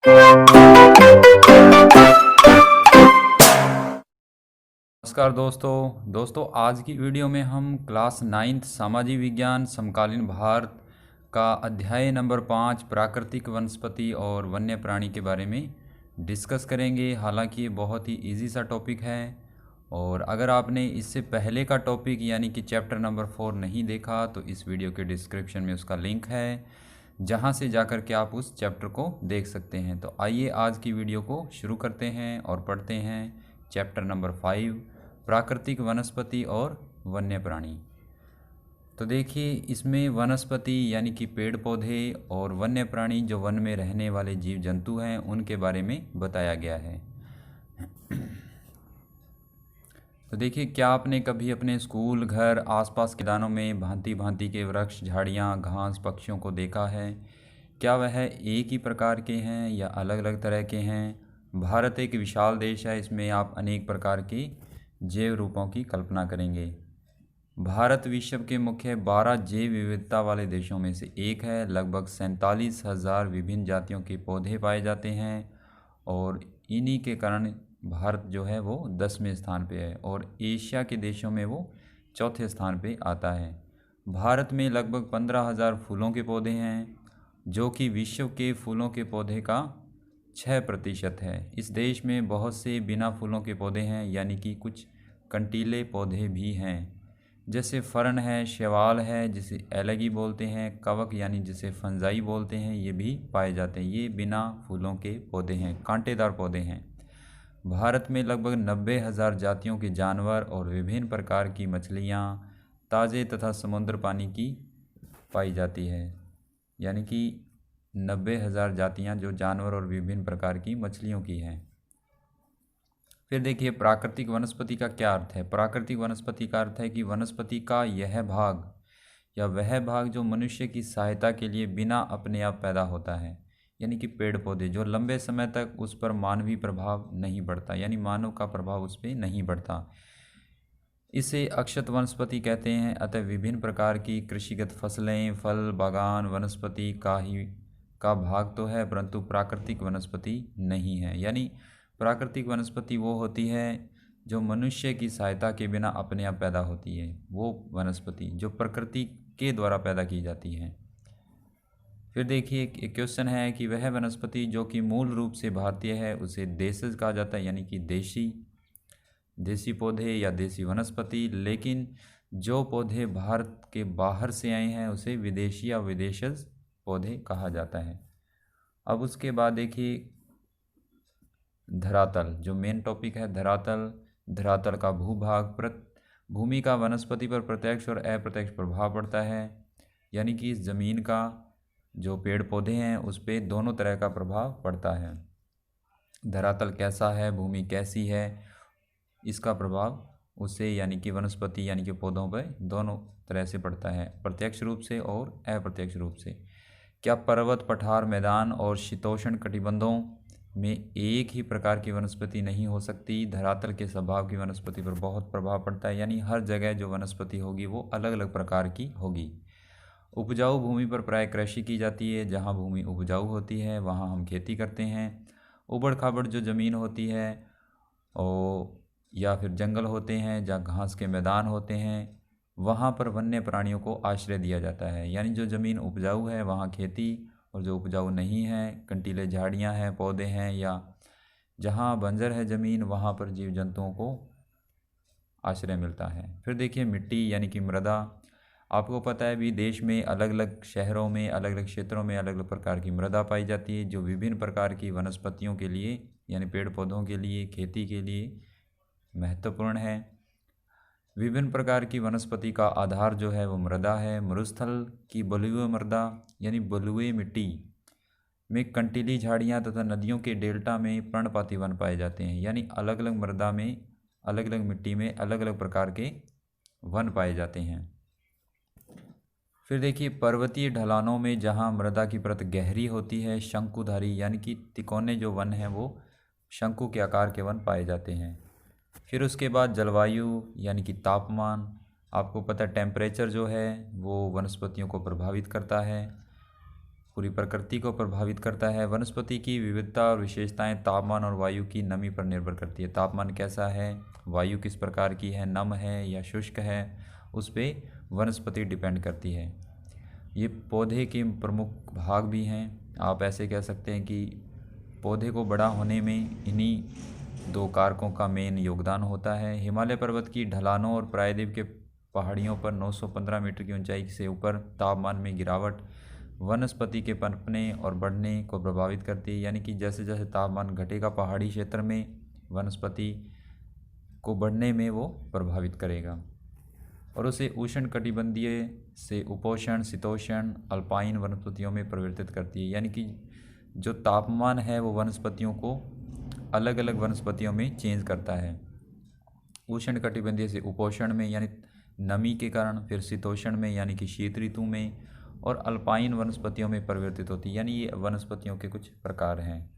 नमस्कार दोस्तों आज की वीडियो में हम क्लास 9th सामाजिक विज्ञान समकालीन भारत का अध्याय नंबर 5 प्राकृतिक वनस्पति और वन्य प्राणी के बारे में डिस्कस करेंगे। हालांकि ये बहुत ही इजी सा टॉपिक है और अगर आपने इससे पहले का टॉपिक यानी कि चैप्टर नंबर 4 नहीं देखा तो इस वीडियो के डिस्क्रिप्शन में उसका लिंक है, जहां से जाकर के आप उस चैप्टर को देख सकते हैं। तो आइए आज की वीडियो को शुरू करते हैं और पढ़ते हैं चैप्टर नंबर 5 प्राकृतिक वनस्पति और वन्य प्राणी। तो देखिए, इसमें वनस्पति यानी कि पेड़ पौधे और वन्य प्राणी जो वन में रहने वाले जीव जंतु हैं उनके बारे में बताया गया है। तो देखिए, क्या आपने कभी अपने स्कूल, घर, आसपास के मैदानों में भांति भांति के वृक्ष, झाड़ियाँ, घास, पक्षियों को देखा है? क्या वह एक ही प्रकार के हैं या अलग अलग तरह के हैं? भारत एक विशाल देश है, इसमें आप अनेक प्रकार के जैव रूपों की कल्पना करेंगे। भारत विश्व के मुख्य 12 जैव विविधता वाले देशों में से एक है। लगभग 47,000 विभिन्न जातियों के पौधे पाए जाते हैं और इन्हीं के कारण भारत जो है वो 10वें स्थान पे है और एशिया के देशों में वो चौथे स्थान पे आता है। भारत में लगभग 15,000 फूलों के पौधे हैं, जो कि विश्व के फूलों के पौधे का 6% है। इस देश में बहुत से बिना फूलों के पौधे हैं, यानी कि कुछ कंटीले पौधे भी हैं, जैसे फर्न है, शैवाल है जिसे एलगी बोलते हैं, कवक यानी जिसे फंजाई बोलते हैं, ये भी पाए जाते हैं। ये बिना फूलों के पौधे हैं, कांटेदार पौधे हैं। भारत में लगभग 90,000 जातियों के जानवर और विभिन्न प्रकार की मछलियाँ ताज़े तथा समुद्र पानी की पाई जाती है, यानी कि 90,000 जातियाँ जो जानवर और विभिन्न प्रकार की मछलियों की हैं। फिर देखिए, प्राकृतिक वनस्पति का क्या अर्थ है। प्राकृतिक वनस्पति का अर्थ है कि वनस्पति का यह भाग या वह भाग जो मनुष्य की सहायता के लिए बिना अपने आप पैदा होता है, यानी कि पेड़ पौधे जो लंबे समय तक उस पर मानवीय प्रभाव नहीं पड़ता, यानी मानव का प्रभाव उस पर नहीं पड़ता, इसे अक्षत वनस्पति कहते हैं। अतः विभिन्न प्रकार की कृषिगत फसलें, फल, बागान वनस्पति का भाग तो है, परंतु प्राकृतिक वनस्पति नहीं है। यानी प्राकृतिक वनस्पति वो होती है जो मनुष्य की सहायता के बिना अपने आप पैदा होती है, वो वनस्पति जो प्रकृति के द्वारा पैदा की जाती है। फिर देखिए, एक क्वेश्चन है कि वह वनस्पति जो कि मूल रूप से भारतीय है उसे देशज कहा जाता है, यानी कि देसी पौधे या देसी वनस्पति। लेकिन जो पौधे भारत के बाहर से आए हैं उसे विदेशी या विदेशज पौधे कहा जाता है। अब उसके बाद देखिए, धरातल जो मेन टॉपिक है, धरातल का भूभाग। भूमि का वनस्पति पर प्रत्यक्ष और अप्रत्यक्ष प्रभाव पड़ता है, यानी कि इस ज़मीन का जो पेड़ पौधे हैं उस पर दोनों तरह का प्रभाव पड़ता है। धरातल कैसा है, भूमि कैसी है, इसका प्रभाव उससे यानी कि वनस्पति यानी कि पौधों पर दोनों तरह से पड़ता है, प्रत्यक्ष रूप से और अप्रत्यक्ष रूप से। क्या पर्वत, पठार, मैदान और शीतोष्ण कटिबंधों में एक ही प्रकार की वनस्पति नहीं हो सकती? धरातल के स्वभाव की वनस्पति पर बहुत प्रभाव पड़ता है, यानी हर जगह जो वनस्पति होगी वो अलग अलग प्रकार की होगी। उपजाऊ भूमि पर प्राय कृषि की जाती है, जहाँ भूमि उपजाऊ होती है वहाँ हम खेती करते हैं। उबड़ खाबड़ जो ज़मीन होती है और या फिर जंगल होते हैं जहाँ घास के मैदान होते हैं, वहाँ पर वन्य प्राणियों को आश्रय दिया जाता है। यानी जो ज़मीन उपजाऊ है वहाँ खेती, और जो उपजाऊ नहीं है, कंटीले झाड़ियाँ हैं, पौधे हैं, या जहाँ बंजर है ज़मीन वहाँ पर जीव जंतुओं को आश्रय मिलता है। फिर देखिए, मिट्टी यानी कि मृदा। आपको पता है भी देश में अलग अलग शहरों में, अलग अलग क्षेत्रों में अलग अलग प्रकार की मृदा पाई जाती है, जो विभिन्न प्रकार की वनस्पतियों के लिए यानी पेड़ पौधों के लिए, खेती के लिए महत्वपूर्ण है। विभिन्न प्रकार की वनस्पति का आधार जो है वो मृदा है। मरुस्थल की बलुई मृदा यानी बलुई मिट्टी में कंटीली झाड़ियाँ तथा नदियों के डेल्टा में पर्णपाती वन पाए जाते हैं, यानी अलग अलग मृदा में, अलग अलग मिट्टी में अलग अलग प्रकार के वन पाए जाते हैं। फिर देखिए, पर्वतीय ढलानों में जहाँ मृदा की परत गहरी होती है, शंकुधारी यानी कि तिकोने जो वन हैं वो शंकु के आकार के वन पाए जाते हैं। फिर उसके बाद जलवायु यानी कि तापमान। आपको पता है टेम्परेचर जो है वो वनस्पतियों को प्रभावित करता है। पूरी प्रकृति को प्रभावित करता है। वनस्पति की विविधता और विशेषताएं तापमान और वायु की नमी पर निर्भर करती है। तापमान कैसा है, वायु किस प्रकार की है, नम है या शुष्क है, उस पर वनस्पति डिपेंड करती है। ये पौधे के प्रमुख भाग भी हैं। आप ऐसे कह सकते हैं कि पौधे को बड़ा होने में इन्हीं दो कारकों का मेन योगदान होता है। हिमालय पर्वत की ढलानों और प्रायद्वीप के पहाड़ियों पर 915 मीटर की ऊंचाई से ऊपर तापमान में गिरावट वनस्पति के पनपने और बढ़ने को प्रभावित करती है। यानी कि जैसे जैसे तापमान घटेगा पहाड़ी क्षेत्र में, वनस्पति को बढ़ने में वो प्रभावित करेगा और उसे उष्णकटिबंधीय से उपोष्ण, शीतोष्ण, अल्पाइन वनस्पतियों में परिवर्तित करती है। यानी कि जो तापमान है वो वनस्पतियों को अलग अलग वनस्पतियों में चेंज करता है। उष्णकटिबंधीय से उपोष्ण में यानी नमी के कारण, फिर शीतोष्ण में यानी कि शीत ऋतु में, और अल्पाइन वनस्पतियों में परिवर्तित होती है। यानी ये वनस्पतियों के कुछ प्रकार हैं।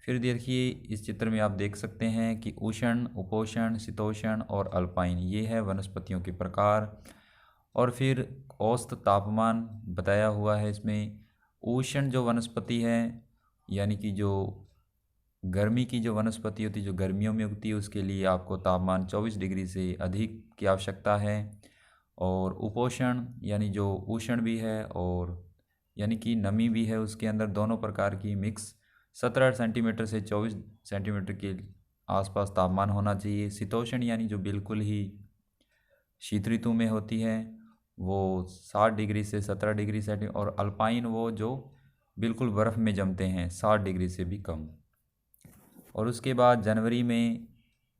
फिर देखिए इस चित्र में आप देख सकते हैं कि उष्ण, उपोष्ण, शीतोष्ण और अल्पाइन ये है वनस्पतियों के प्रकार। और फिर औसत तापमान बताया हुआ है इसमें। उष्ण जो वनस्पति है यानी कि जो गर्मी की जो वनस्पति होती है, जो गर्मियों में उगती है, उसके लिए आपको तापमान 24 डिग्री से अधिक की आवश्यकता है। और उपोष्ण यानी जो उष्ण भी है और यानी कि नमी भी है उसके अंदर, दोनों प्रकार की मिक्स 17 सेंटीमीटर से 24 सेंटीमीटर के आसपास तापमान होना चाहिए। शीतोष्ण यानी जो बिल्कुल ही शीत ऋतु में होती है वो 60 डिग्री से 17 डिग्री सेंटीमीटर, और अल्पाइन वो जो बिल्कुल बर्फ़ में जमते हैं 60 डिग्री से भी कम। और उसके बाद जनवरी में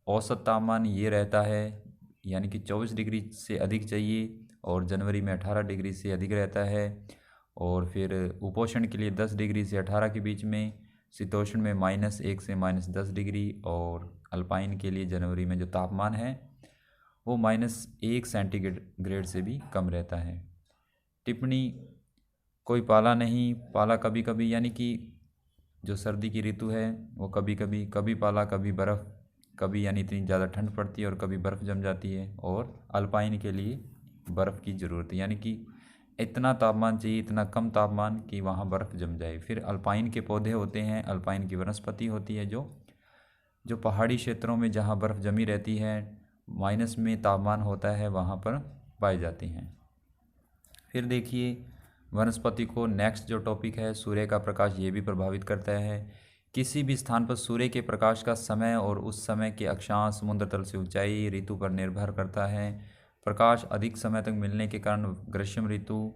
औसत तापमान ये रहता है यानी कि 24 डिग्री से अधिक चाहिए, और जनवरी में 18 डिग्री से अधिक रहता है। और फिर उपोष्ण के लिए 10 डिग्री से 18 के बीच में, शीतोष्ण में -1 से -10 डिग्री, और अल्पाइन के लिए जनवरी में जो तापमान है वो -1 सेंटीग्रेड से भी कम रहता है। टिप्पणी, कोई पाला नहीं, पाला कभी कभी, यानी कि जो सर्दी की ऋतु है वो कभी कभी, कभी पाला कभी बर्फ़, कभी यानी इतनी ज़्यादा ठंड पड़ती है और कभी बर्फ़ जम जाती है। और अल्पाइन के लिए बर्फ़ की ज़रूरत है, यानी कि इतना तापमान चाहिए, इतना कम तापमान कि वहाँ बर्फ़ जम जाए। फिर अल्पाइन के पौधे होते हैं, अल्पाइन की वनस्पति होती है जो पहाड़ी क्षेत्रों में जहाँ बर्फ़ जमी रहती है, माइनस में तापमान होता है, वहाँ पर पाए जाते हैं। फिर देखिए वनस्पति को नेक्स्ट जो टॉपिक है, सूर्य का प्रकाश ये भी प्रभावित करता है। किसी भी स्थान पर सूर्य के प्रकाश का समय और उस समय के अक्षांश, समुद्र तल से ऊंचाई, ऋतु पर निर्भर करता है। प्रकाश अधिक समय तक मिलने के कारण ग्रीष्म ऋतु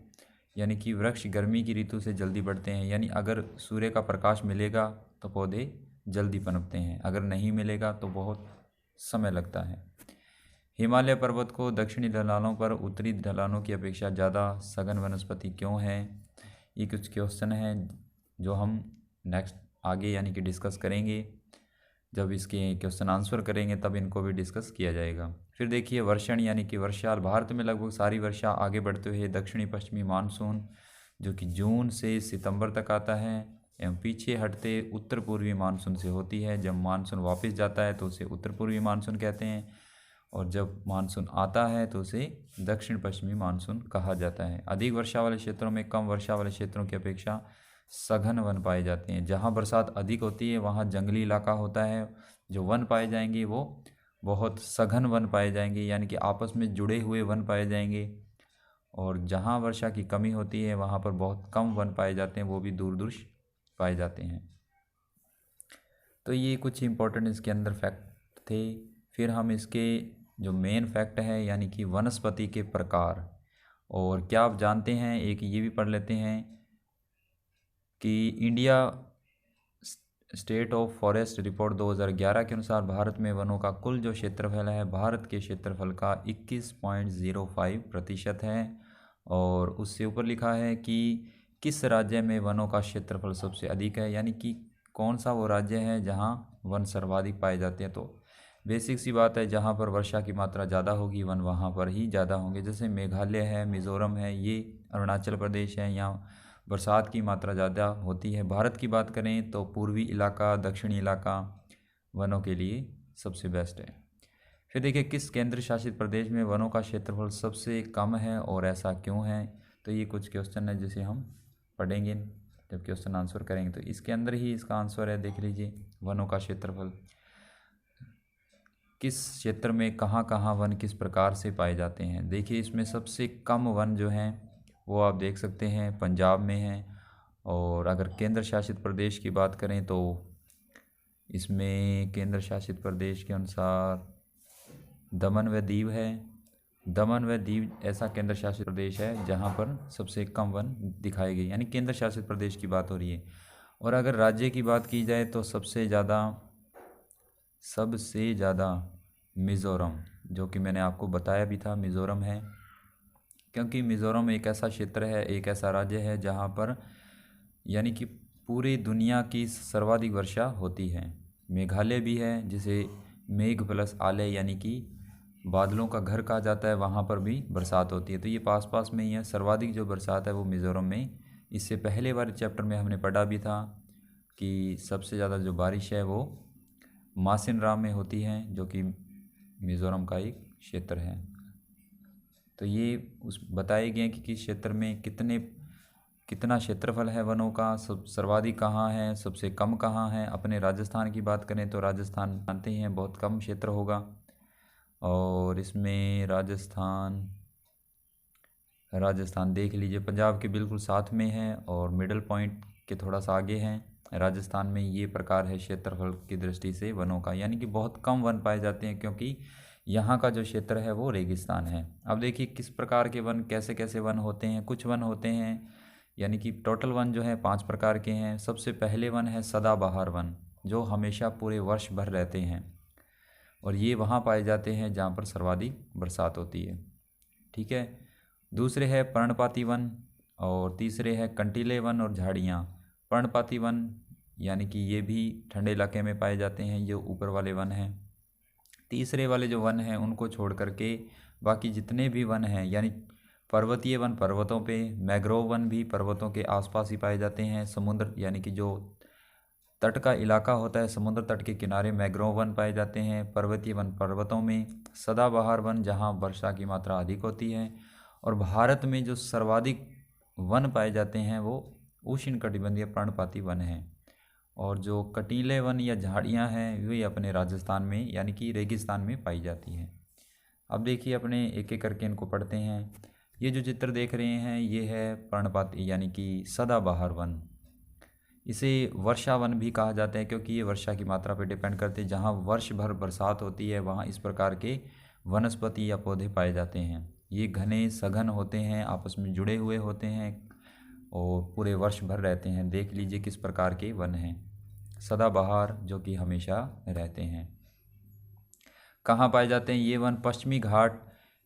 यानी कि वृक्ष गर्मी की ऋतु से जल्दी बढ़ते हैं। यानी अगर सूर्य का प्रकाश मिलेगा तो पौधे जल्दी पनपते हैं, अगर नहीं मिलेगा तो बहुत समय लगता है। हिमालय पर्वत को दक्षिणी ढलानों पर उत्तरी ढलानों की अपेक्षा ज़्यादा सघन वनस्पति क्यों है? ये कुछ क्वेश्चन हैं जो हम नेक्स्ट आगे यानी कि डिस्कस करेंगे। जब इसके क्वेश्चन आंसर करेंगे तब इनको भी डिस्कस किया जाएगा। फिर देखिए वर्षण यानी कि वर्षा। भारत में लगभग सारी वर्षा आगे बढ़ते हुए दक्षिणी पश्चिमी मानसून जो कि जून से सितंबर तक आता है एवं पीछे हटते उत्तर पूर्वी मानसून से होती है। जब मानसून वापस जाता है तो उसे उत्तर पूर्वी मानसून कहते हैं, और जब मानसून आता है तो उसे दक्षिण पश्चिमी मानसून कहा जाता है। अधिक वर्षा वाले क्षेत्रों में कम वर्षा वाले क्षेत्रों की अपेक्षा सघन वन पाए जाते हैं। जहाँ बरसात अधिक होती है वहाँ जंगली इलाका होता है, जो वन पाए जाएंगे वो बहुत सघन वन पाए जाएंगे, यानी कि आपस में जुड़े हुए वन पाए जाएंगे। और जहाँ वर्षा की कमी होती है वहाँ पर बहुत कम वन पाए जाते हैं, वो भी दूर दूर पाए जाते हैं। तो ये कुछ इम्पोर्टेंट इसके अंदर फैक्ट थे। फिर हम इसके जो मेन फैक्ट है यानी कि वनस्पति के प्रकार और क्या आप जानते हैं, एक ये भी पढ़ लेते हैं कि India state of forest report 2011 के अनुसार भारत में वनों का कुल जो क्षेत्रफल है भारत के क्षेत्रफल का 21.05% है। और उससे ऊपर लिखा है कि किस राज्य में वनों का क्षेत्रफल सबसे अधिक है, यानी कि कौन सा वो राज्य है जहाँ वन सर्वाधिक पाए जाते हैं। तो बेसिक सी बात है, जहाँ पर वर्षा की मात्रा ज़्यादा होगी वन वहाँ पर ही ज़्यादा होंगे। जैसे मेघालय है, मिज़ोरम है, ये अरुणाचल प्रदेश है, यहाँ बरसात की मात्रा ज़्यादा होती है। भारत की बात करें तो पूर्वी इलाका, दक्षिणी इलाका वनों के लिए सबसे बेस्ट है। फिर देखिए किस केंद्र शासित प्रदेश में वनों का क्षेत्रफल सबसे कम है और ऐसा क्यों है। तो ये कुछ क्वेश्चन है जिसे हम पढ़ेंगे जब क्वेश्चन आंसर करेंगे तो इसके अंदर ही इसका आंसर है। देख लीजिए, वनों का क्षेत्रफल। किस क्षेत्र में कहाँ कहाँ वन किस प्रकार से पाए जाते हैं। देखिए, इसमें सबसे कम वन जो हैं वो आप देख सकते हैं पंजाब में हैं। और अगर केंद्र शासित प्रदेश की बात करें तो इसमें केंद्र शासित प्रदेश के अनुसार दमन व दीव है। दमन व दीव ऐसा केंद्र शासित प्रदेश है जहाँ पर सबसे कम वन दिखाए गए, यानी केंद्र शासित प्रदेश की बात हो रही है। और अगर राज्य की बात की जाए तो सबसे ज़्यादा मिज़ोरम, जो कि मैंने आपको बताया भी था, मिज़ोरम है। क्योंकि मिज़ोरम एक ऐसा क्षेत्र है, एक ऐसा राज्य है जहाँ पर यानी कि पूरी दुनिया की सर्वाधिक वर्षा होती है। मेघालय भी है जिसे मेघ प्लस आलय यानी कि बादलों का घर कहा जाता है, वहाँ पर भी बरसात होती है। तो ये पास पास में ही है। सर्वाधिक जो बरसात है वो मिज़ोरम में, इससे पहले वाले चैप्टर में हमने पढ़ा भी था कि सबसे ज़्यादा जो बारिश है वो मासिनराम में होती है, जो कि मिज़ोरम का एक क्षेत्र है। तो ये उस बताए गए कि किस क्षेत्र में कितना क्षेत्रफल है वनों का, सब सर्वाधिक कहाँ है, सबसे कम कहाँ है। अपने राजस्थान की बात करें तो राजस्थान जानते ही हैं बहुत कम क्षेत्र होगा। और इसमें राजस्थान देख लीजिए, पंजाब के बिल्कुल साथ में है और मिडल पॉइंट के थोड़ा सा आगे है। राजस्थान में ये प्रकार है क्षेत्रफल की दृष्टि से वनों का, यानी कि बहुत कम वन पाए जाते हैं क्योंकि यहाँ का जो क्षेत्र है वो रेगिस्तान है। अब देखिए किस प्रकार के वन, कैसे कैसे वन होते हैं। कुछ वन होते हैं, यानी कि टोटल वन जो है 5 प्रकार के हैं। सबसे पहले वन है सदाबहार वन, जो हमेशा पूरे वर्ष भर रहते हैं और ये वहाँ पाए जाते हैं जहाँ पर सर्वाधिक बरसात होती है। ठीक है। दूसरे है पर्णपाती वन और तीसरे है कंटीले वन और झाड़ियाँ। पर्णपाती वन यानी कि ये भी ठंडे इलाके में पाए जाते हैं, ये ऊपर वाले वन हैं। तीसरे वाले जो वन हैं उनको छोड़ करके बाकी जितने भी वन हैं, यानी पर्वतीय वन पर्वतों पे, मैंग्रोव वन भी पर्वतों के आसपास ही पाए जाते हैं। समुद्र यानी कि जो तट का इलाका होता है, समुद्र तट के किनारे मैंग्रोव वन पाए जाते हैं। पर्वतीय वन पर्वतों में, सदाबहार वन जहाँ वर्षा की मात्रा अधिक होती है। और भारत में जो सर्वाधिक वन पाए जाते हैं वो उष्णकटिबंधीय पर्णपाती वन हैं। और जो कटीले वन या झाड़ियाँ हैं वे अपने राजस्थान में यानी कि रेगिस्तान में पाई जाती हैं। अब देखिए अपने एक एक करके इनको पढ़ते हैं। ये जो चित्र देख रहे हैं ये है पर्णपाती यानी कि सदाबहार वन। इसे वर्षा वन भी कहा जाता है क्योंकि ये वर्षा की मात्रा पर डिपेंड करते हैं। जहाँ वर्ष भर बरसात होती है वहाँ इस प्रकार के वनस्पति या पौधे पाए जाते हैं। ये घने सघन होते हैं, आपस में जुड़े हुए होते हैं और पूरे वर्ष भर रहते हैं। देख लीजिए किस प्रकार के वन हैं सदाबहार, जो कि हमेशा रहते हैं। कहाँ पाए जाते हैं ये वन? पश्चिमी घाट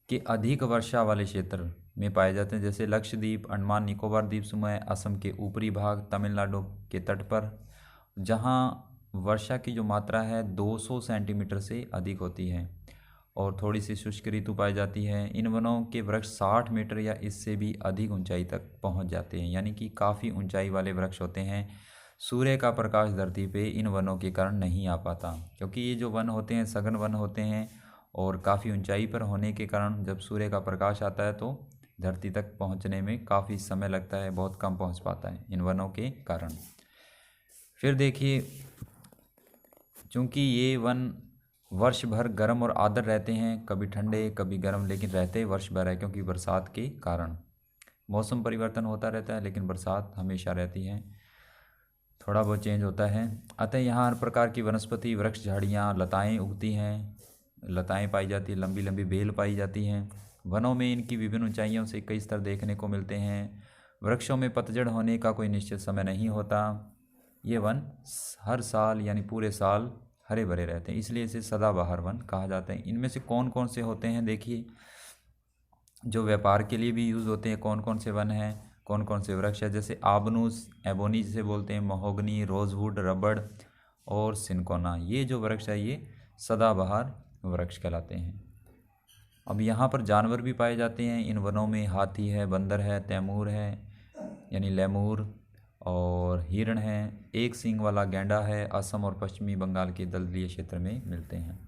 के अधिक वर्षा वाले क्षेत्र में पाए जाते हैं, जैसे लक्षद्वीप, अंडमान निकोबार द्वीप समूह, असम के ऊपरी भाग, तमिलनाडु के तट पर, जहाँ वर्षा की जो मात्रा है 200 सेंटीमीटर से अधिक होती है और थोड़ी सी शुष्क ऋतु पाई जाती है। इन वनों के वृक्ष 60 मीटर या इससे भी अधिक ऊंचाई तक पहुंच जाते हैं, यानी कि काफ़ी ऊंचाई वाले वृक्ष होते हैं। सूर्य का प्रकाश धरती पे इन वनों के कारण नहीं आ पाता क्योंकि ये जो वन होते हैं सघन वन होते हैं और काफ़ी ऊंचाई पर होने के कारण जब सूर्य का प्रकाश आता है तो धरती तक पहुंचने में काफ़ी समय लगता है, बहुत कम पहुंच पाता है इन वनों के कारण। फिर देखिए, चूँकि ये वन वर्ष भर गर्म और आर्द्र रहते हैं, कभी ठंडे कभी गर्म, लेकिन रहते वर्ष भर है क्योंकि बरसात के कारण। मौसम परिवर्तन होता रहता है लेकिन बरसात हमेशा रहती है, थोड़ा बहुत चेंज होता है। अतः यहाँ हर प्रकार की वनस्पति, वृक्ष, झाड़ियाँ, लताएँ उगती हैं, लताएँ पाई जाती हैं, लंबी लंबी बेल पाई जाती हैं। वनों में इनकी विभिन्न ऊंचाइयों से कई स्तर देखने को मिलते हैं। वृक्षों में पतझड़ होने का कोई निश्चित समय नहीं होता। ये वन हर साल यानी पूरे साल हरे भरे रहते हैं, इसलिए इसे सदाबहार वन कहा जाता है। इनमें से कौन कौन से होते हैं देखिए, जो व्यापार के लिए भी यूज़ होते हैं, कौन कौन से वन हैं, कौन कौन से वृक्ष है, जैसे आबनूस, एबोनी जिसे बोलते हैं, महोगनी, रोजवुड, रबड़ और सिनकोना। ये जो वृक्ष है ये सदाबहार वृक्ष कहलाते हैं। अब यहाँ पर जानवर भी पाए जाते हैं इन वनों में। हाथी है, बंदर है, तैमूर है यानी लेमूर, और हिरण है, एक सींग वाला गैंडा है। असम और पश्चिमी बंगाल के दलदलीय क्षेत्र में मिलते हैं।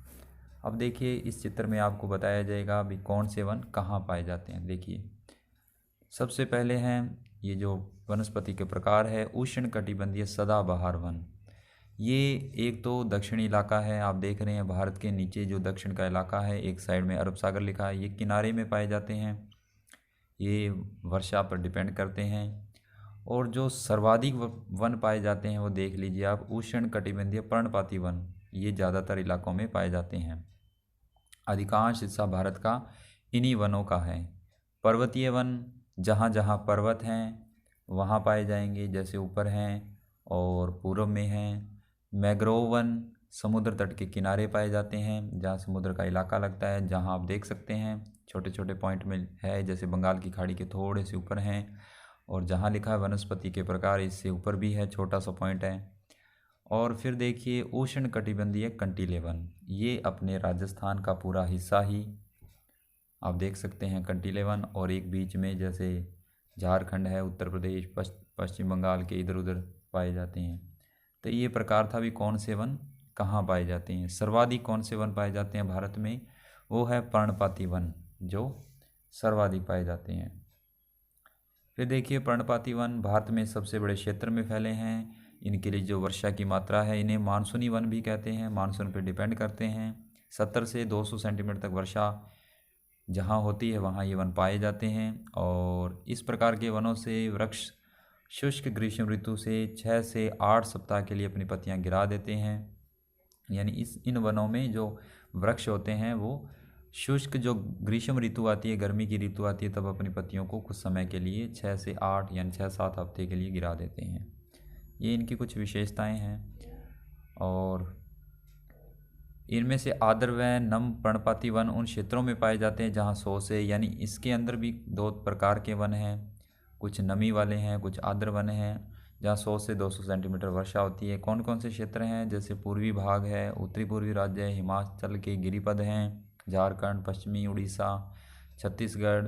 अब देखिए इस चित्र में आपको बताया जाएगा अभी कौन से वन कहाँ पाए जाते हैं। देखिए सबसे पहले हैं ये जो वनस्पति के प्रकार है, उष्णकटिबंधीय सदाबहार वन। ये एक तो दक्षिणी इलाका है, आप देख रहे हैं भारत के नीचे जो दक्षिण का इलाका है, एक साइड में अरब सागर लिखा है, ये किनारे में पाए जाते हैं, ये वर्षा पर डिपेंड करते हैं। और जो सर्वाधिक वन पाए जाते हैं वो देख लीजिए आप, उष्णकटिबंधीय पर्णपाती वन, ये ज़्यादातर इलाकों में पाए जाते हैं। अधिकांश हिस्सा भारत का इन्हीं वनों का है। पर्वतीय वन जहाँ जहाँ पर्वत हैं वहाँ पाए जाएंगे, जैसे ऊपर हैं और पूर्व में हैं। मैंग्रोव वन समुद्र तट के किनारे पाए जाते हैं, जहाँ समुद्र का इलाका लगता है, जहाँ आप देख सकते हैं छोटे छोटे पॉइंट में है, जैसे बंगाल की खाड़ी के थोड़े से ऊपर हैं। और जहाँ लिखा है वनस्पति के प्रकार, इससे ऊपर भी है, छोटा सा पॉइंट है। और फिर देखिए उष्णकटिबंधीय कंटीले वन, ये अपने राजस्थान का पूरा हिस्सा ही आप देख सकते हैं कंटीले वन। और एक बीच में जैसे झारखंड है, उत्तर प्रदेश, पश्चिम बंगाल के इधर उधर पाए जाते हैं। तो ये प्रकार था भी कौन से वन कहाँ पाए जाते हैं। सर्वाधिक कौन से वन पाए जाते हैं भारत में, वो है पर्णपाती वन, जो सर्वाधिक पाए जाते हैं। फिर देखिए पर्णपाती वन भारत में सबसे बड़े क्षेत्र में फैले हैं। इनके लिए जो वर्षा की मात्रा है, इन्हें मानसूनी वन भी कहते हैं, मानसून पर डिपेंड करते हैं। 70 से 200 सेंटीमीटर तक वर्षा जहाँ होती है वहाँ ये वन पाए जाते हैं। और इस प्रकार के वनों से वृक्ष शुष्क ग्रीष्म ऋतु से 6 से 8 सप्ताह के लिए अपनी पत्तियाँ गिरा देते हैं। यानी इन वनों में जो वृक्ष होते हैं वो शुष्क जो ग्रीष्म ऋतु आती है, गर्मी की ऋतु आती है, तब अपनी पत्तियों को कुछ समय के लिए 6 से 8 यानी 6-7 हफ्ते के लिए गिरा देते हैं। ये इनकी कुछ विशेषताएं हैं। और इनमें से आर्द्र व नम पर्णपाती वन उन क्षेत्रों में पाए जाते हैं जहाँ 100 से, यानी इसके अंदर भी 2 प्रकार के वन हैं, कुछ नमी वाले हैं, कुछ आर्द्र वन हैं, जहाँ 100 से 200 सेंटीमीटर वर्षा होती है। कौन कौन से क्षेत्र हैं, जैसे पूर्वी भाग है, उत्तरी पूर्वी राज्य है, हिमाचल के गिरिपद हैं, झारखंड, पश्चिमी उड़ीसा, छत्तीसगढ़,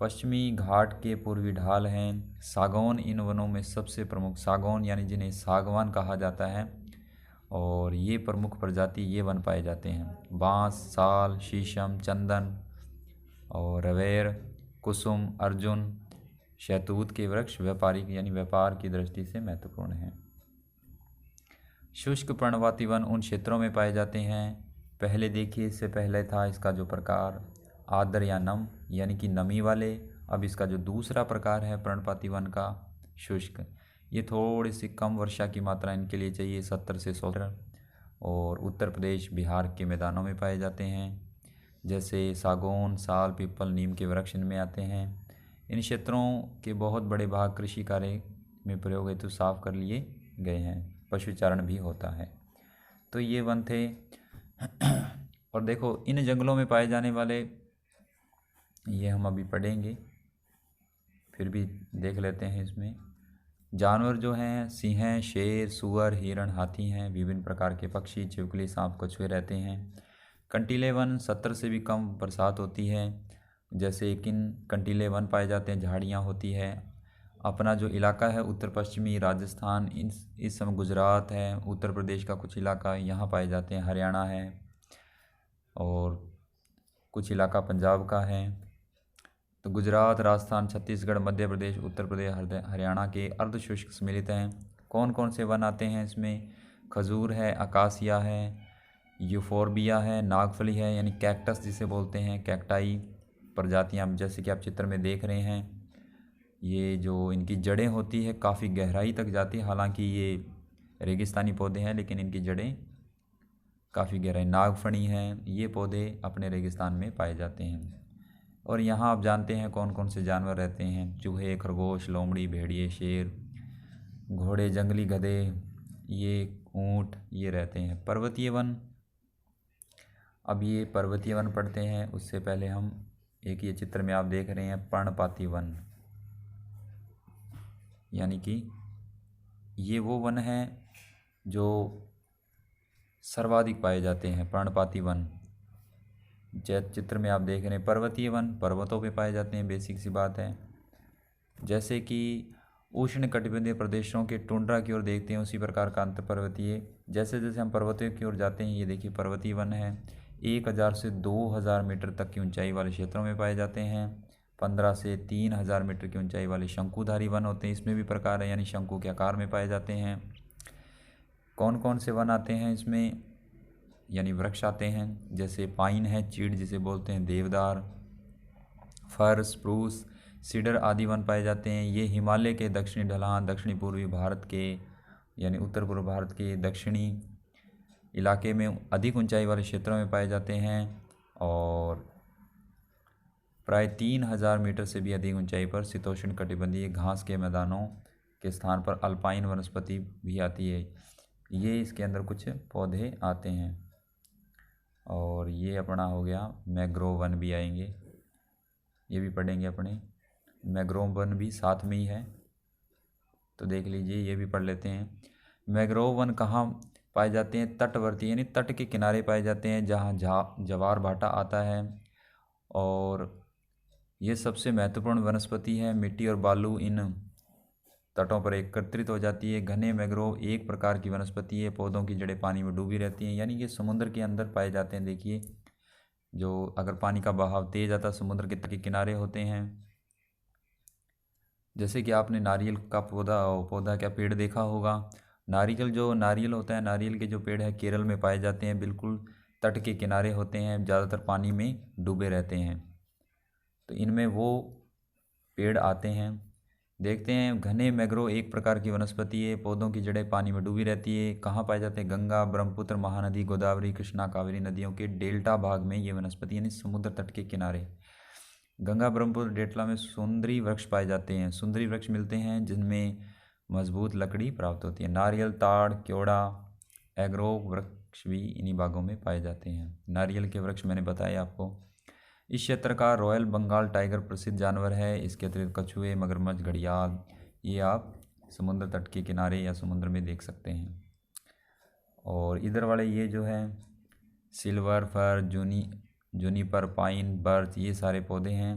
पश्चिमी घाट के पूर्वी ढाल हैं। सागौन इन वनों में सबसे प्रमुख, सागौन यानी जिन्हें सागवान कहा जाता है, और ये प्रमुख प्रजाति ये वन पाए जाते हैं। बांस, साल, शीशम, चंदन और रवेर, कुसुम, अर्जुन, शहतूत के वृक्ष व्यापारिक यानी व्यापार की दृष्टि से महत्वपूर्ण हैं। शुष्क पर्णपाती वन उन क्षेत्रों में पाए जाते हैं, पहले देखिए इससे पहले था इसका जो प्रकार आर्द्र या नम यानी कि नमी वाले, अब इसका जो दूसरा प्रकार है पर्णपाती वन का शुष्क, ये थोड़ी सी कम वर्षा की मात्रा इनके लिए चाहिए, 70 से 100, और उत्तर प्रदेश बिहार के मैदानों में पाए जाते हैं। जैसे सागौन, साल, पीपल, नीम के वृक्ष इनमें आते हैं। इन क्षेत्रों के बहुत बड़े भाग कृषि कार्य में प्रयोग हेतु साफ कर लिए गए हैं, पशुचारण भी होता है। तो ये वन थे। और देखो इन जंगलों में पाए जाने वाले, ये हम अभी पढ़ेंगे, फिर भी देख लेते हैं इसमें। जानवर जो हैं सिंह, शेर, सुअर, हिरण, हाथी हैं। विभिन्न प्रकार के पक्षी, छिपकली, सांप, कछुए रहते हैं। कंटीले वन 70 से भी कम बरसात होती है। जैसे किन कंटीले वन पाए जाते हैं, झाड़ियाँ होती है। अपना जो इलाका है उत्तर पश्चिमी राजस्थान, इस समय गुजरात है, उत्तर प्रदेश का कुछ इलाका यहाँ पाए जाते हैं, हरियाणा है, और कुछ इलाका पंजाब का है। तो गुजरात, राजस्थान, छत्तीसगढ़, मध्य प्रदेश, उत्तर प्रदेश, हरियाणा के अर्धशुष्क सम्मिलित हैं। कौन कौन से वन आते हैं इसमें, खजूर है, अकासिया है, यूफोर्बिया है, नागफली है यानी कैक्टस जिसे बोलते हैं, कैक्टाई प्रजातियाँ जैसे कि आप चित्र में देख रहे हैं। ये जो इनकी जड़ें होती है काफ़ी गहराई तक जाती है, हालांकि ये रेगिस्तानी पौधे हैं लेकिन इनकी जड़ें काफ़ी गहराई। नागफणी हैं, ये पौधे अपने रेगिस्तान में पाए जाते हैं। और यहाँ आप जानते हैं कौन कौन से जानवर रहते हैं, चूहे, खरगोश, लोमड़ी, भेड़िए, शेर, घोड़े, जंगली गधे, ये ऊँट, ये रहते हैं। पर्वतीय वन, अब ये पर्वतीय वन पढ़ते हैं, उससे पहले हम एक ये चित्र में आप देख रहे हैं पर्णपाती वन, यानी कि ये वो वन हैं जो सर्वाधिक पाए जाते हैं, पर्णपाती वन। चित्र में आप देख रहे हैं पर्वतीय वन पर्वतों पे पाए जाते हैं, बेसिक सी बात है। जैसे कि उष्णकटिबंधीय प्रदेशों के टुंड्रा की ओर देखते हैं, उसी प्रकार का अंतर पर्वतीय, जैसे जैसे हम पर्वतों की ओर जाते हैं, ये देखिए पर्वतीय वन है, 1000 से 2000 मीटर तक की ऊंचाई वाले क्षेत्रों में पाए जाते हैं। 15 से 3000 मीटर की ऊंचाई वाले शंकुधारी वन होते हैं, इसमें भी प्रकार है, यानी शंकु के आकार में पाए जाते हैं। कौन कौन से वन आते हैं इसमें, यानी वृक्ष आते हैं, जैसे पाइन है, चीड़ जिसे बोलते हैं, देवदार, फर, स्प्रूस, सीडर आदि वन पाए जाते हैं। ये हिमालय के दक्षिणी ढलान, दक्षिणी पूर्वी भारत के यानी उत्तर पूर्व भारत के दक्षिणी इलाके में अधिक ऊंचाई वाले क्षेत्रों में पाए जाते हैं और प्राय 3000 मीटर से भी अधिक ऊंचाई पर शीतोष्ण कटिबंधीय घास के मैदानों के स्थान पर अल्पाइन वनस्पति भी आती है। ये इसके अंदर कुछ पौधे आते हैं। और ये अपना हो गया मैंग्रोव वन भी आएंगे, ये भी पढ़ेंगे अपने। मैंग्रोव वन भी साथ में ही है, तो देख लीजिए, ये भी पढ़ लेते हैं। मैंग्रोव वन कहाँ पाए जाते हैं? तटवर्ती यानी तट के किनारे पाए जाते हैं, जहाँ ज्वार भाटा आता है। और ये सबसे महत्वपूर्ण वनस्पति है। मिट्टी और बालू इन तटों पर एकत्रित हो जाती है। घने मैंग्रोव एक प्रकार की वनस्पति है, पौधों की जड़ें पानी में डूबी रहती हैं, यानी कि समुद्र के अंदर पाए जाते हैं। देखिए, जो अगर पानी का बहाव तेज आता, समुद्र के तट के किनारे होते हैं। जैसे कि आपने नारियल का पौधा क्या पेड़ देखा होगा। नारियल होता है, नारियल के जो पेड़ है केरल में पाए जाते हैं, बिल्कुल तट के किनारे होते हैं, ज़्यादातर पानी में डूबे रहते हैं। तो इनमें वो पेड़ आते हैं। देखते हैं, घने मैंग्रोव एक प्रकार की वनस्पति है, पौधों की जड़ें पानी में डूबी रहती है। कहाँ पाए जाते हैं? गंगा, ब्रह्मपुत्र, महानदी, गोदावरी, कृष्णा, कावेरी नदियों के डेल्टा भाग में ये वनस्पति, यानी समुद्र तट के किनारे। गंगा, ब्रह्मपुत्र, डेल्टा में सुंदरी वृक्ष पाए जाते हैं। सुंदरी वृक्ष मिलते हैं जिनमें मजबूत लकड़ी प्राप्त होती है। नारियल, ताड़, केवड़ा, एग्रोव वृक्ष भी इन्हीं भागों में पाए जाते हैं। नारियल के वृक्ष मैंने बताया आपको। इस क्षेत्र का रॉयल बंगाल टाइगर प्रसिद्ध जानवर है। इसके अतिरिक्त कछुए, मगरमच्छ, घड़ियाल, ये आप समुद्र तट के किनारे या समुद्र में देख सकते हैं। और इधर वाले ये जो है silver fir, Juniper, pine, birch, ये सारे पौधे हैं।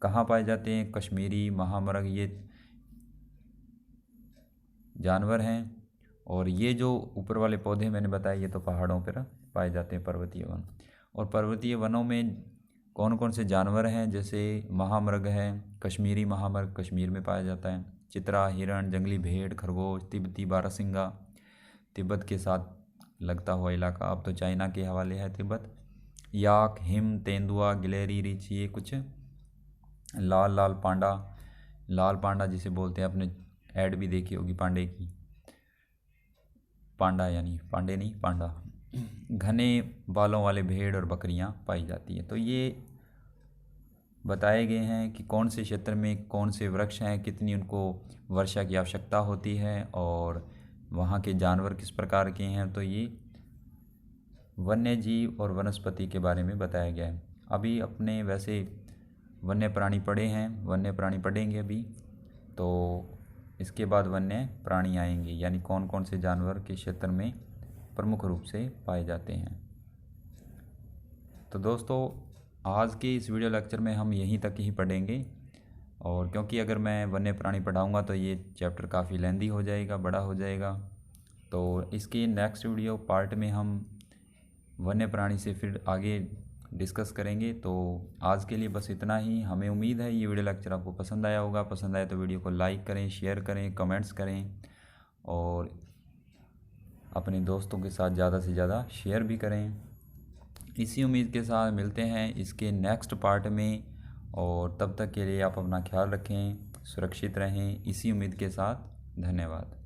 कहाँ पाए जाते हैं? कश्मीरी, महामृग, ये जानवर हैं। और ये जो ऊपर वाले पौधे मैंने बताए, ये तो पहाड़ों पर पाए जाते हैं, पर्वतीय वन। और पर्वतीय वनों में कौन कौन से जानवर हैं? जैसे महामृग है, कश्मीरी महामृग कश्मीर में पाया जाता है। चित्रा, हिरण, जंगली भेड़, खरगोश, तिब्बती बारहसिंगा, तिब्बत के साथ लगता हुआ इलाका, अब तो चाइना के हवाले है तिब्बत। याक, हिम, तेंदुआ, गिलहरी, रीछ, ये कुछ। लाल पांडा जिसे बोलते हैं, अपने ऐड भी देखी होगी पांडे की, पांडा यानी पांडे नहीं, पांडा। घने बालों वाले भेड़ और बकरियां पाई जाती हैं। तो ये बताए गए हैं कि कौन से क्षेत्र में कौन से वृक्ष हैं, कितनी उनको वर्षा की आवश्यकता होती है और वहाँ के जानवर किस प्रकार के हैं। तो ये वन्य जीव और वनस्पति के बारे में बताया गया है। अभी अपने वैसे वन्य प्राणी पढ़े हैं, वन्य प्राणी पढ़ेंगे अभी, तो इसके बाद वन्य प्राणी आएंगे, यानी कौन कौन से जानवर के क्षेत्र में प्रमुख रूप से पाए जाते हैं। तो दोस्तों, आज के इस वीडियो लेक्चर में हम यहीं तक ही पढ़ेंगे, और क्योंकि अगर मैं वन्य प्राणी पढ़ाऊँगा तो ये चैप्टर काफ़ी लेंदी हो जाएगा, बड़ा हो जाएगा। तो इसके नेक्स्ट वीडियो पार्ट में हम वन्य प्राणी से फिर आगे डिस्कस करेंगे। तो आज के लिए बस इतना ही। हमें उम्मीद है ये वीडियो लेक्चर आपको पसंद आया होगा। पसंद आया तो वीडियो को लाइक करें, शेयर करें, कमेंट्स करें और अपने दोस्तों के साथ ज़्यादा से ज़्यादा शेयर भी करें। इसी उम्मीद के साथ मिलते हैं इसके नेक्स्ट पार्ट में, और तब तक के लिए आप अपना ख्याल रखें, सुरक्षित रहें। इसी उम्मीद के साथ धन्यवाद।